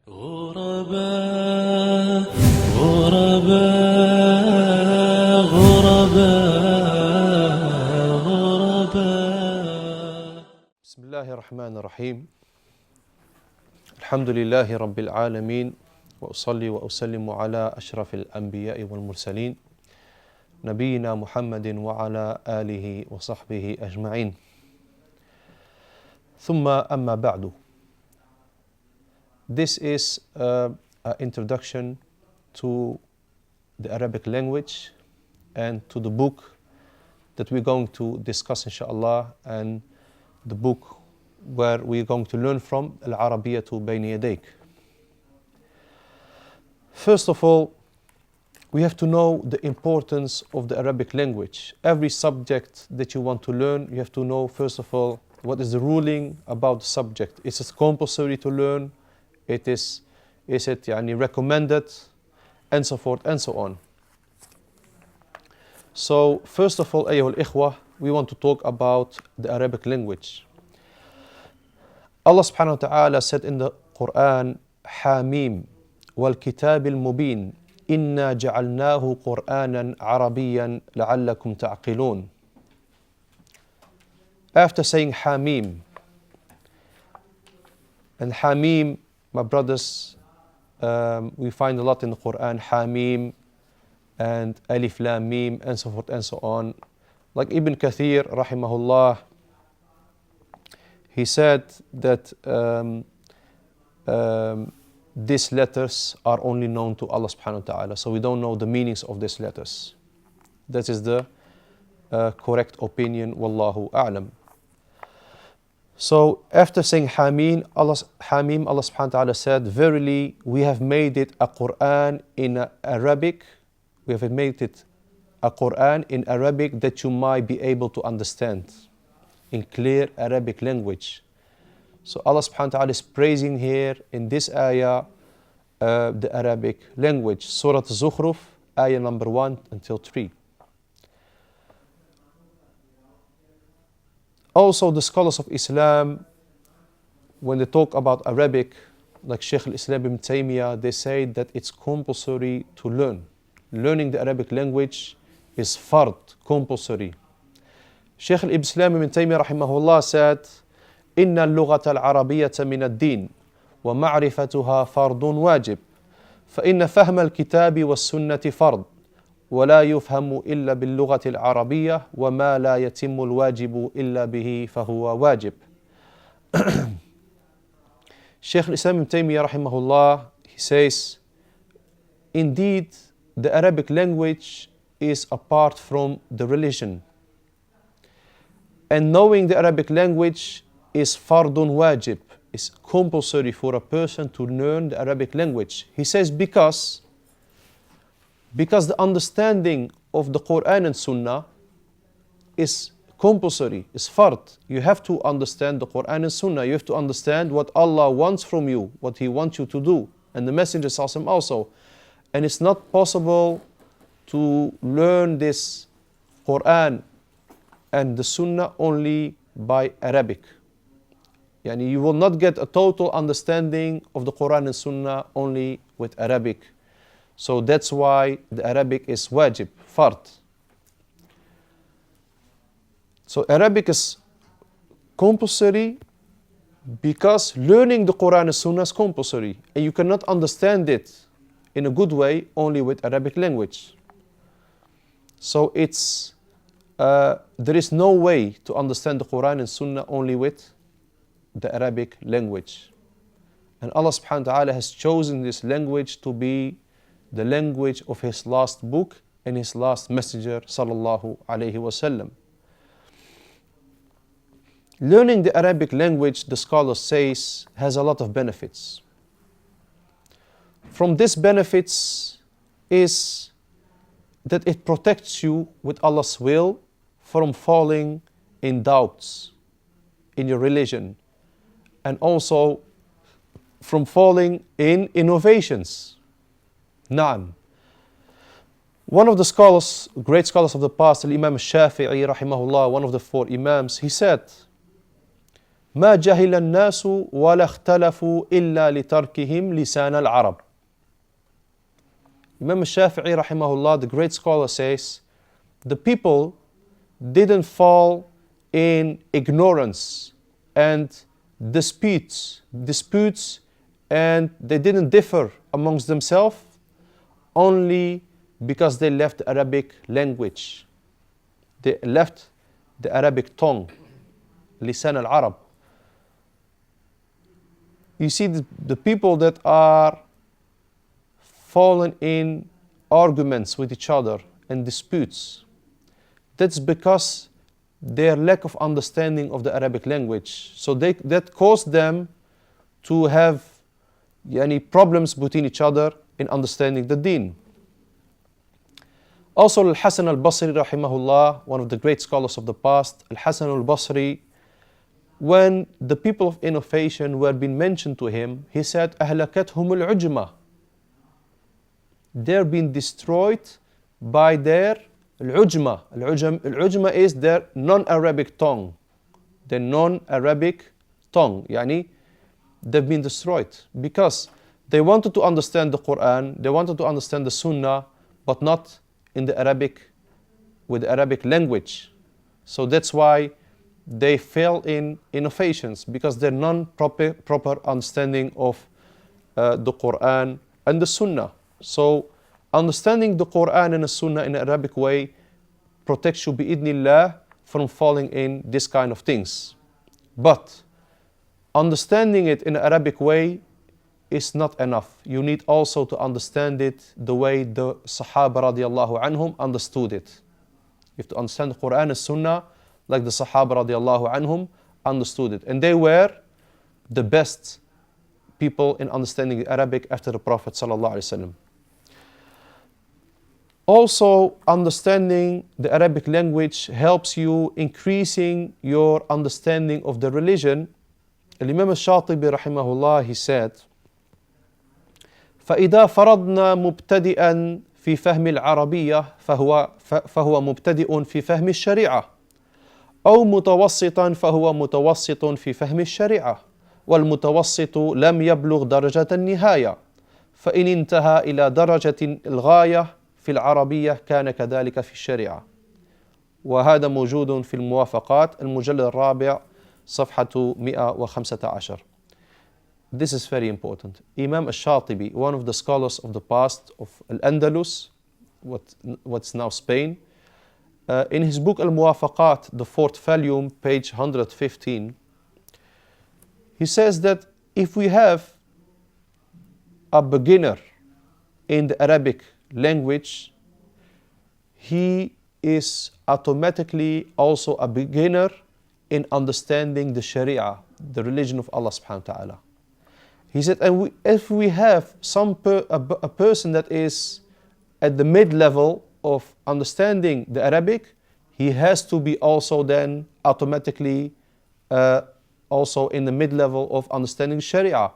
غرباء غرباء غرباء غرباء بسم الله الرحمن الرحيم الحمد لله رب العالمين وأصلي وأسلم على أشرف الأنبياء والمرسلين نبينا محمد وعلى آله وصحبه أجمعين ثم أما بعد. This is an introduction to the Arabic language and to the book that we're going to discuss inshallah, and the book where we're going to learn from Al-Arabiyyah to Bayna Yadayk. First of all, we have to know the importance of the Arabic language. Every subject that you want to learn, you have to know first of all what is the ruling about the subject. Is it compulsory to learn? Is it recommended, and so forth and so on. So first of all, أيها الإخوة, we want to talk about the Arabic language. Allah subhanahu wa ta'ala said in the Quran, حاميم والكتاب المبين إنا جعلناه قرآنا عربيا لعلكم تعقلون. After saying حاميم, and حاميم, my brothers, we find a lot in the Quran, Hamim and Alif Lam Mim and so forth and so on. Like Ibn Kathir, rahimahullah, he said that these letters are only known to Allah subhanahu wa ta'ala, so we don't know the meanings of these letters. That is the correct opinion, wallahu a'lam. So after saying Hamim, Allah subhanahu wa ta'ala said, verily we have made it a Quran in Arabic, we have made it a Quran in Arabic that you might be able to understand in clear Arabic language. So Allah subhanahu wa ta'ala is praising here in this ayah the Arabic language. Surah Zukhruf, ayah number 1 until 3. Also, the scholars of Islam, when they talk about Arabic, like Shaykh al-Islam ibn Taymiyyah, they say that it's compulsory to learn. Learning the Arabic language is fard, compulsory. Shaykh al-Islam ibn Taymiyyah rahimahullah said, إن اللغة العربية من الدين ومعرفتها فرض واجب فإن فهم الكتاب والسنة فرض ولا يفهم إلا باللغة العربية وما لا يتم الواجب إلا به فهو واجب. Shaykh al-Islam ibn Taymiyyah rahimahullah, he says, indeed the Arabic language is apart from the religion, and knowing the Arabic language is fardun wajib, is compulsory for a person to learn the Arabic language. He says because the understanding of the Quran and Sunnah is compulsory, is fard. You have to understand the Quran and Sunnah. You have to understand what Allah wants from you, what He wants you to do, and the Messenger also. And it's not possible to learn this Quran and the Sunnah only by Arabic. You will not get a total understanding of the Quran and Sunnah only with Arabic. So that's why the Arabic is wajib, fard. So Arabic is compulsory because learning the Quran and Sunnah is compulsory, and you cannot understand it in a good way only with Arabic language. So there is no way to understand the Quran and Sunnah only with the Arabic language. And Allah subhanahu wa ta'ala has chosen this language to be the language of His last book and His last messenger sallallahu alayhi wasallam. Learning the Arabic language, the scholars says, has a lot of benefits. From these benefits is that it protects you with Allah's will from falling in doubts in your religion, and also from falling in innovations. Na'am. One of the scholars, great scholars of the past, Imam al-Shafi'i rahimahullah, one of the four Imams, he said, ما جهل الناس ولا اختلفوا إلا لتركهم لسان العرب. Imam al-Shafi'i rahimahullah, the great scholar, says, the people didn't fall in ignorance and disputes, and they didn't differ amongst themselves only because they left the Arabic language. They left the Arabic tongue, lisan al-Arab. You see, the people that are fallen in arguments with each other and disputes, that's because their lack of understanding of the Arabic language. So that caused them to have problems between each other in understanding the deen. Also, Al-Hasan al-Basri rahimahullah, one of the great scholars of the past, Al-Hasan al-Basri, when the people of innovation were being mentioned to him, he said, أهلكتهم العجمة. They're being destroyed by their العجمة. العجمة is their non-Arabic tongue. The non-Arabic tongue. Yani, they've been destroyed because they wanted to understand the Quran, they wanted to understand the Sunnah, but not in the Arabic, with the Arabic language. So that's why they fell in innovations, because they're non-proper understanding of the Quran and the Sunnah. So understanding the Quran and the Sunnah in an Arabic way protects you bi'idnillah from falling in this kind of things. But understanding it in an Arabic way is not enough. You need also to understand it the way the Sahaba radiallahu anhum understood it. You have to understand the Quran and Sunnah like the Sahaba radiallahu anhum understood it. And they were the best people in understanding Arabic after the Prophet sallallahu alaihi wasallam. Also, understanding the Arabic language helps you increasing your understanding of the religion. Imam al-Shatibi rahimahullah, he said, فإذا فرضنا مبتدئا في فهم العربية فهو مبتدئ في فهم الشريعة، أو متوسطا فهو متوسط في فهم الشريعة، والمتوسط لم يبلغ درجة النهاية، فإن انتهى إلى درجة الغاية في العربية كان كذلك في الشريعة. وهذا موجود في الموافقات المجلد الرابع صفحة 115. This is very important. Imam al-Shatibi, one of the scholars of the past of Al-Andalus, what's now Spain, in his book Al-Muwafaqat, the 4th volume, page 115, he says that if we have a beginner in the Arabic language, he is automatically also a beginner in understanding the Sharia, the religion of Allah subhanahu wa ta'ala. He said, and if we have a person that is at the mid-level of understanding the Arabic, he has to be also then automatically also in the mid-level of understanding Sharia.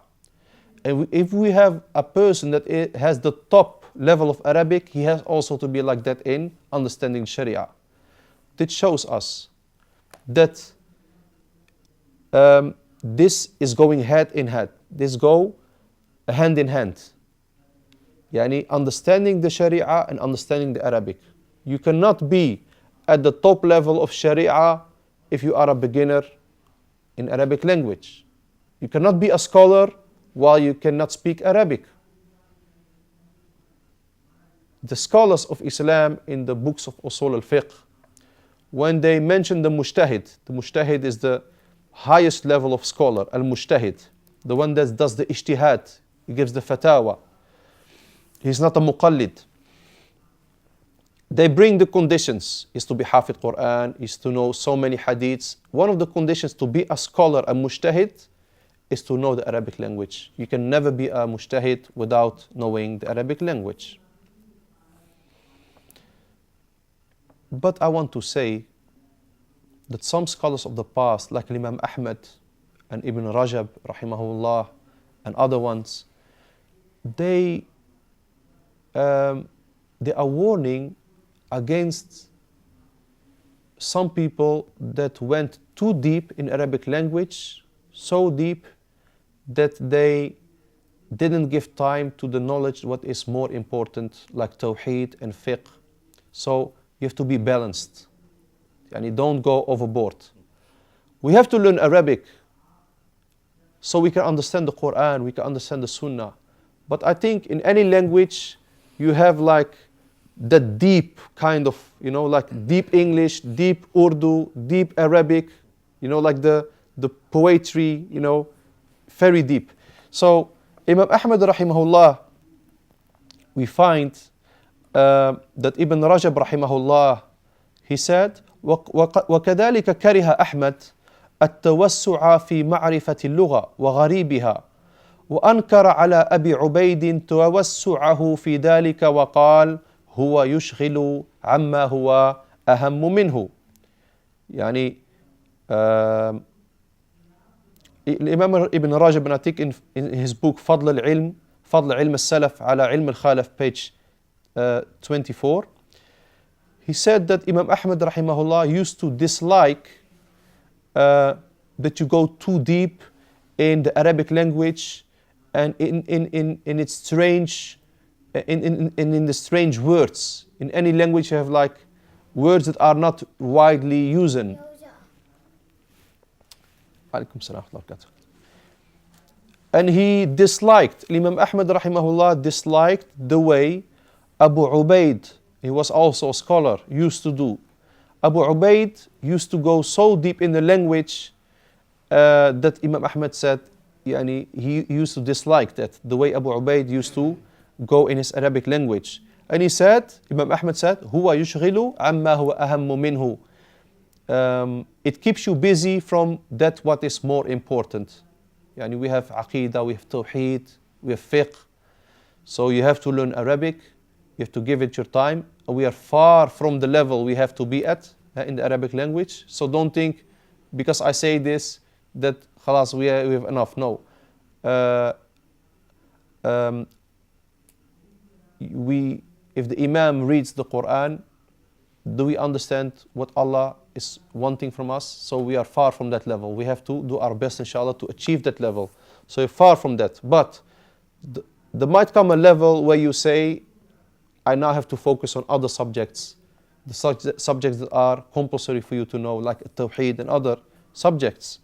And if we have a person that has the top level of Arabic, he has also to be like that in understanding Sharia. That shows us that this is going head in head. This go hand in hand. Yani understanding the Sharia and understanding the Arabic. You cannot be at the top level of Sharia if you are a beginner in Arabic language. You cannot be a scholar while you cannot speak Arabic. The scholars of Islam in the books of Usul al-Fiqh, when they mention the mujtahid is the highest level of scholar, al-mujtahid, the one that does the ijtihad, he gives the fatawa. He's not a muqallid. They bring the conditions, is to be hafid Quran, is to know so many hadiths. One of the conditions to be a scholar, a mujtahid, is to know the Arabic language. You can never be a mujtahid without knowing the Arabic language. But I want to say that some scholars of the past, like Imam Ahmad and Ibn Rajab, rahimahullah, and other ones, they are warning against some people that went too deep in Arabic language so deep that they didn't give time to the knowledge what is more important, like tawheed and fiqh. So you have to be balanced, and you don't go overboard. We have to learn Arabic so we can understand the Quran, we can understand the Sunnah. But I think in any language you have like that deep kind of, like deep English, deep Urdu, deep Arabic, like the poetry, very deep. So Imam Ahmad rahimahullah, we find that Ibn Rajab rahimahullah, he said, وَكَذَلِكَ كَرِهَ أحمد التوسع في معرفة اللغة وغريبها وأنكر على أبي عبيد توسعه في ذلك وقال هو يشغل عما هو أهم منه. يعني الإمام ابن رجب, I think in his book فضل العلم, فضل علم السلف على علم الخلف, page 24, he said that Imam Ahmad rahimahullah used to dislike that you go too deep in the Arabic language and in its strange, in the strange words. In any language you have like words that are not widely used. And he disliked, Imam Ahmad rahimahullah disliked the way Abu Ubaid, he was also a scholar, used to do. Abu Ubaid used to go so deep in the language that Imam Ahmad said, he used to dislike that, the way Abu Ubaid used to go in his Arabic language. And he said, Imam Ahmad said, هو يشغل عما هو أهم منه. It keeps you busy from that what is more important. We have Aqidah, we have Tawheed, we have Fiqh. So you have to learn Arabic, you have to give it your time. We are far from the level we have to be at in the Arabic language. So don't think, because I say this, that khalas, we have enough. No. If the Imam reads the Quran, do we understand what Allah is wanting from us? So we are far from that level. We have to do our best, inshallah, to achieve that level. So far from that. But there might come a level where you say, I now have to focus on other subjects, the subjects that are compulsory for you to know, like Tawheed and other subjects.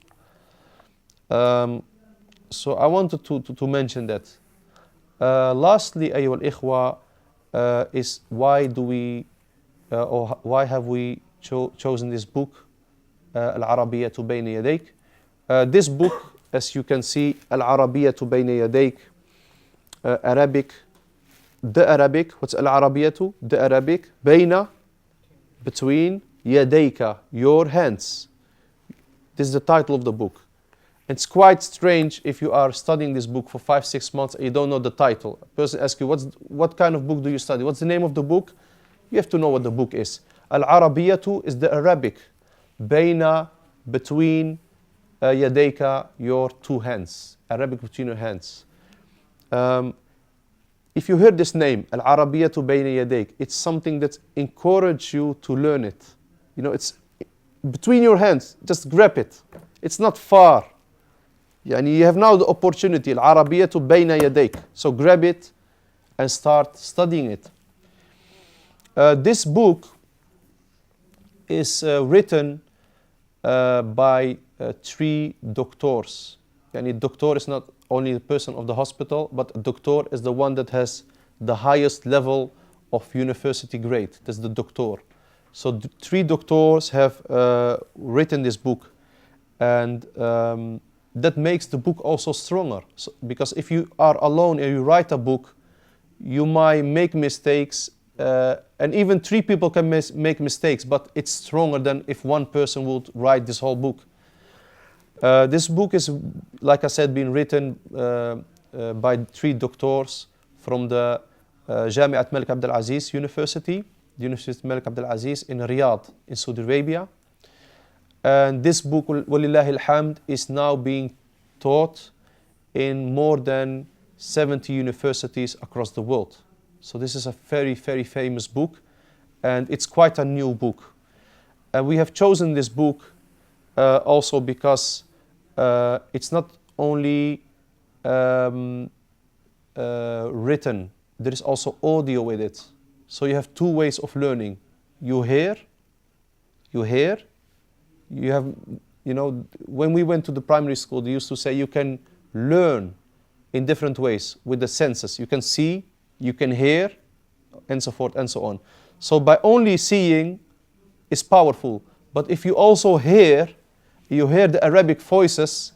So I wanted to mention that. Lastly, أيها الإخوة, is why do we, or why have we chosen this book, Al-Arabiyyah Bayna Yadayk? This book, as you can see, Al-Arabiyyah Bayna Yadayk, Arabic, the Arabic, what's Al-Arabiyyah? The Arabic, Bayna, between, Yadayka, your hands. This is the title of the book. It's quite strange if you are studying this book for 5-6 months and you don't know the title. A person asks you, what kind of book do you study? What's the name of the book? You have to know what the book is. Al-Arabiyyah is the Arabic. Bayna, between, Yadayka, your two hands. Arabic between your hands. If you hear this name, Al-Arabiyyah Bayna Yadayk, it's something that encourages you to learn it. It's between your hands. Just grab it. It's not far. You have now the opportunity. Al-Arabiyyah Bayna Yadayk. So grab it and start studying it. This book is written by 3 doctors. Doctor is not only the person of the hospital, but a doctor is the one that has the highest level of university grade. That's the doctor. So 3 doctors have written this book, and that makes the book also stronger. So, because if you are alone and you write a book, you might make mistakes, and even 3 people can make mistakes, but it's stronger than if one person would write this whole book. This book is, like I said, being written by 3 doctors from the Jami'at Malik Abdul Aziz University, the University of Malik Abdul Aziz in Riyadh, in Saudi Arabia. And this book, Walillahi alhamd, is now being taught in more than 70 universities across the world. So this is a very, very famous book, and it's quite a new book. And we have chosen this book also because it's not only written, there is also audio with it. So you have two ways of learning. You hear, you have, when we went to the primary school, they used to say you can learn in different ways with the senses. You can see, you can hear, and so forth and so on. So by only seeing is powerful. But if you also hear, you hear the Arabic voices,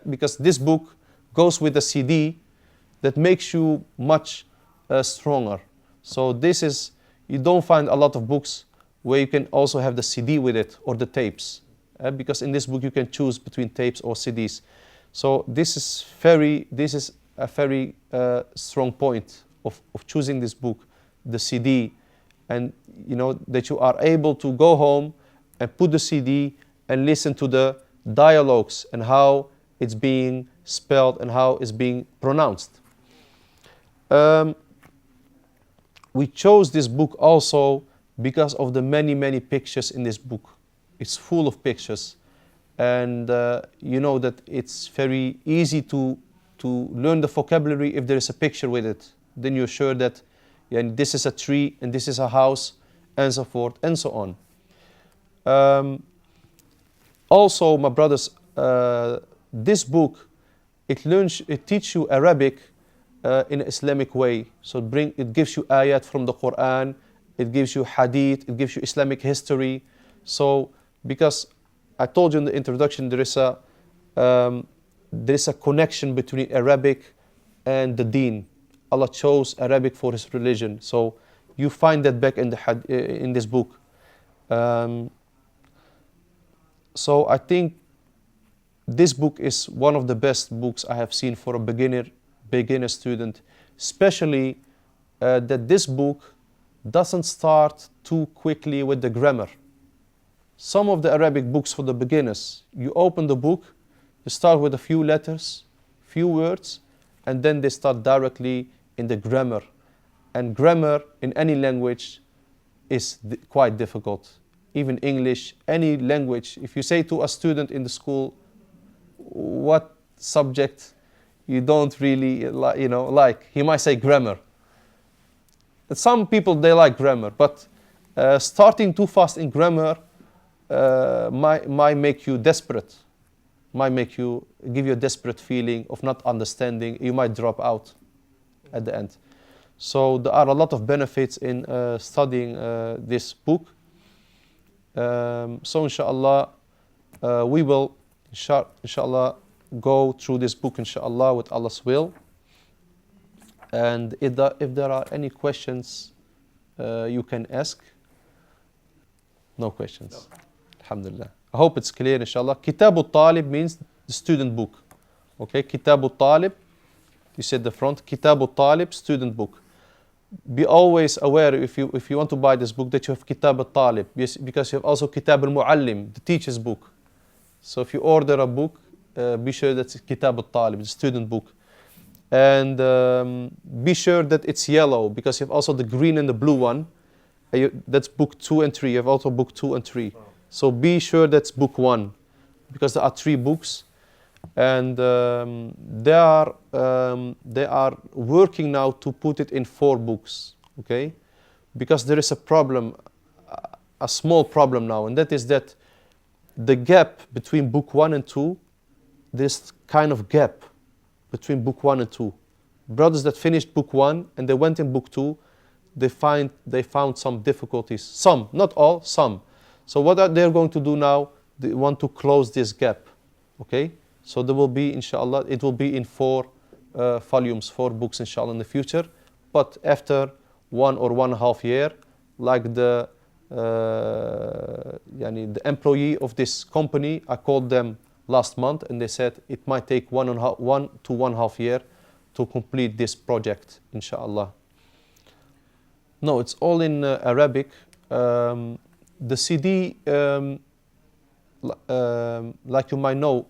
because this book goes with the CD, that makes you much stronger. So this is, you don't find a lot of books where you can also have the CD with it or the tapes. Because in this book you can choose between tapes or CDs. So this is a very strong point of choosing this book, the CD, and that you are able to go home and put the CD and listen to the dialogues and how it's being spelled and how it's being pronounced. We chose this book also because of the many pictures in this book. It's full of pictures, and you know that it's very easy to learn the vocabulary if there is a picture with it. Then you're sure that this is a tree and this is a house and so forth and so on. Also, my brothers, this book, it teaches you Arabic in an Islamic way. So it gives you ayat from the Quran, it gives you hadith, it gives you Islamic history. So because I told you in the introduction, there is a connection between Arabic and the deen. Allah chose Arabic for His religion. So you find that back in this book. So I think this book is one of the best books I have seen for a beginner student, especially that this book doesn't start too quickly with the grammar. Some of the Arabic books for the beginners, you open the book, you start with a few letters, few words, and then they start directly in the grammar. And grammar in any language is quite difficult. Even English, any language. If you say to a student in the school, what subject you don't really like, he might say grammar. And some people, they like grammar, but starting too fast in grammar might make you desperate, give you a desperate feeling of not understanding. You might drop out at the end. So there are a lot of benefits in studying this book. So inshallah, we will inshallah go through this book inshallah with Allah's will. And if there are any questions, you can ask. No questions. No. Alhamdulillah. I hope it's clear inshallah. Kitab al-Talib means the student book. Okay, Kitab al-Talib, you said the front. Kitab al-Talib, student book. Be always aware if you want to buy this book that you have Kitab al-Talib, because you have also Kitab al-Muallim, the teacher's book. So if you order a book, be sure that's Kitab al-Talib, the student book. And be sure that it's yellow, because you have also the green and the blue one. That's book 2 and 3. You have also book 2 and 3. Oh. So be sure that's book 1, because there are 3 books. And they are working now to put it in 4 books, okay? Because there is a problem, a small problem now, and that is that the gap between book 1 and 2, this kind of gap between book 1 and 2. Brothers that finished book 1 and they went in book 2, they found some difficulties. Some, not all, some. So what they're going to do now, they want to close this gap, okay? So there will be, inshallah, it will be in 4 volumes, 4 books, inshallah, in the future. But after 1 or 1.5 year, like the employee of this company, I called them last month, and they said it might take 1 to 1.5 year to complete this project, inshallah. No, it's all in Arabic. The CD, like you might know,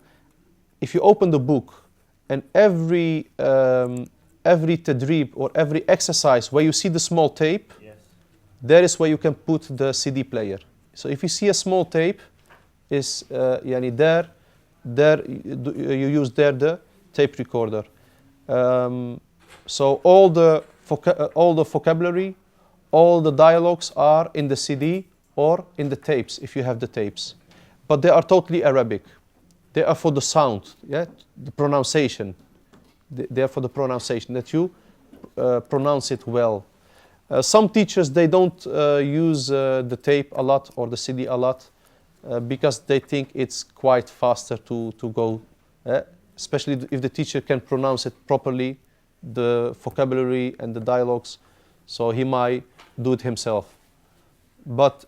if you open the book and every tadrib or every exercise where you see the small tape, yes, there is where you can put the CD player. So if you see a small tape is there, there you use there the tape recorder. So all the vocabulary, all the dialogues are in the CD or in the tapes if you have the tapes, but they are totally Arabic. They are for the sound, yeah, the pronunciation. They are for the pronunciation, that you pronounce it well. Some teachers, they don't use the tape a lot or the CD a lot because they think it's quite faster to go, especially if the teacher can pronounce it properly, the vocabulary and the dialogues, so he might do it himself. But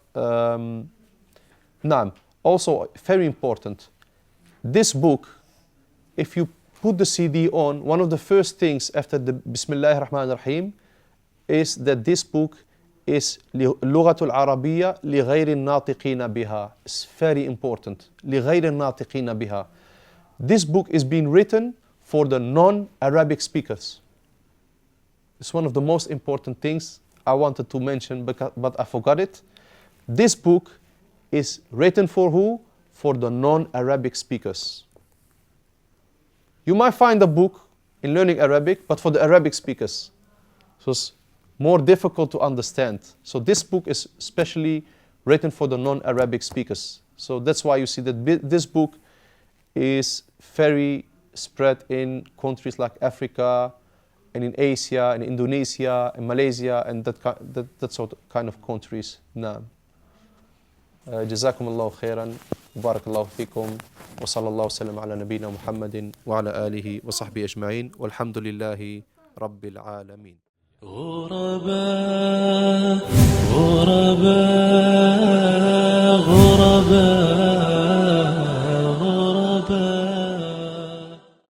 also very important, this book, if you put the CD on, one of the first things after the Bismillah ar-Rahman ar-Rahim is that this book is لغة العربية لغير الناطقين بها. It's very important. لغير الناطقين بها. This book is being written for the non-Arabic speakers. It's one of the most important things I wanted to mention, but I forgot it. This book is written for who? For the non-Arabic speakers. You might find a book in learning Arabic, but for the Arabic speakers. So it's more difficult to understand. So this book is specially written for the non-Arabic speakers. So that's why you see that this book is very spread in countries like Africa, and in Asia, and Indonesia, and Malaysia, and that sort of kind of countries. نعم. جزاكم الله خيرا وبارك الله فيكم وصلى الله وسلم على نبينا محمد وعلى آله وصحبه أجمعين والحمد لله رب العالمين. غرباء غرباء غرباء